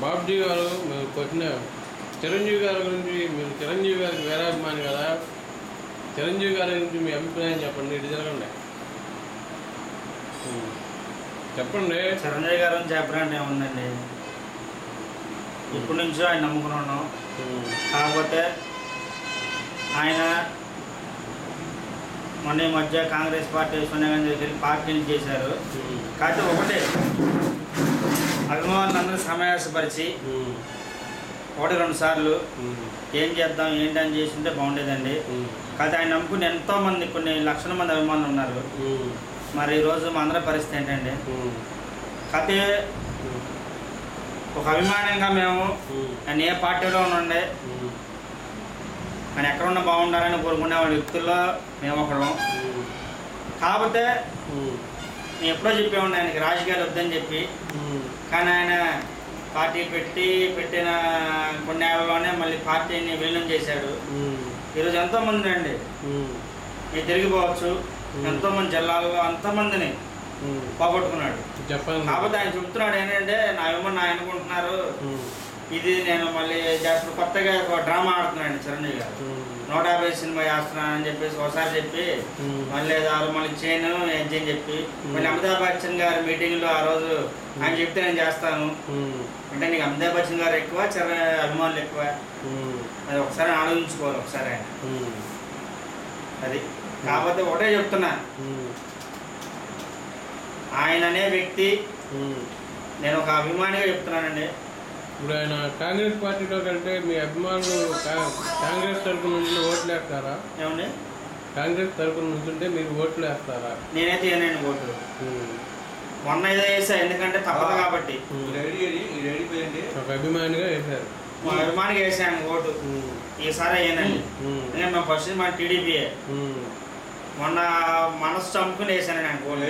బాబ్జీ గారు మీరు కొట్టిన చిరంజీవి గారి గురించి, మీరు చిరంజీవి గారికి వీరాభిమాని కదా, చిరంజీవి గారి గురించి మీ అభిప్రాయం చెప్పండి. ఇటు జరగండి, చెప్పండి. చిరంజీవి గారు చెప్పడానికి ఏముందండి, ఇప్పటి నుంచో ఆయన నమ్ముకున్నాను. కాకపోతే ఆయన మొన్న ఈ మధ్య కాంగ్రెస్ పార్టీ సోనియా గాంధీ దగ్గర పార్టీని చేశారు. కాకపోతే ఒకటే అభిమానులందరూ సమావేశపరిచి 1-2 సార్లు ఏం చేద్దాం ఏంటని చేస్తుంటే బాగుండేదండి. కాకపోతే ఆయన నమ్ముకుని ఎంతోమంది, కొన్ని లక్షల మంది అభిమానులు ఉన్నారు. మరి ఈరోజు మా అందరి పరిస్థితి ఏంటండి? కాకపోతే ఒక అభిమానంగా మేము ఆయన ఏ పార్టీలో ఉండే ఆయన ఎక్కడున్నా బాగుండాలని కోరుకునే వాళ్ళ వ్యక్తుల్లో మేము ఒకళ్ళం. కాకపోతే నేను ఎప్పుడో చెప్పేవాడిని ఆయనకి రాజకీయాలు వద్దని చెప్పి, కానీ ఆయన పార్టీ పెట్టిన కొన్ని ఏళ్ళలోనే మళ్ళీ పార్టీని విలీనం చేశాడు. ఈరోజు ఎంతోమంది అండి మీరు తిరిగిపోవచ్చు, ఎంతోమంది జిల్లాల్లో అంతమందిని పోగొట్టుకున్నాడు. కాకపోతే ఆయన చెప్తున్నాడు ఏంటంటే నా ఏమన్నా అనుకుంటున్నారు, ఇది నేను మళ్ళీ ఇప్పుడు కొత్తగా ఒక డ్రామా ఆడుతున్నాను చిరంజీవి గారు. 150 సినిమా చేస్తున్నానని చెప్పేసి ఒకసారి చెప్పి మళ్ళీ మళ్ళీ చేయను అని చెప్పి, మళ్ళీ అమితాబ్ బచ్చన్ గారి మీటింగ్లో ఆ రోజు ఆయన చెప్తే నేను చేస్తాను అంటే, నీకు అమితాబ్ బచ్చన్ గారు ఎక్కువ అభిమానులు ఎక్కువ? అది ఒకసారి ఆలోచించుకోవాలి ఒకసారి ఆయన. అది కాకపోతే ఒకటే చెప్తున్నా, ఆయన అనే వ్యక్తి నేను ఒక అభిమానిగా చెప్తున్నానండి. ఇప్పుడు ఆయన కాంగ్రెస్ పార్టీలో కంటే మీ అభిమానులు కాంగ్రెస్ తరఫున నుంచి ఓట్లు వేస్తారా? ఏమండి, కాంగ్రెస్ తరఫున నుంచుంటే మీరు ఓట్లు వేస్తారా? నేనైతే ఏనండి ఓట్లు మొన్న ఏదో వేసా, ఎందుకంటే తప్పదు కాబట్టి. ఒక అభిమానిగా వేశారు, మా అభిమానిగా వేసాను ఓటు. ఈసారి అయ్యానండి, ఎందుకంటే మేము ఫస్ట్ మన టీడీపీయే. మొన్న మనసు చంపుకుని వేసాను నేను ఓటు.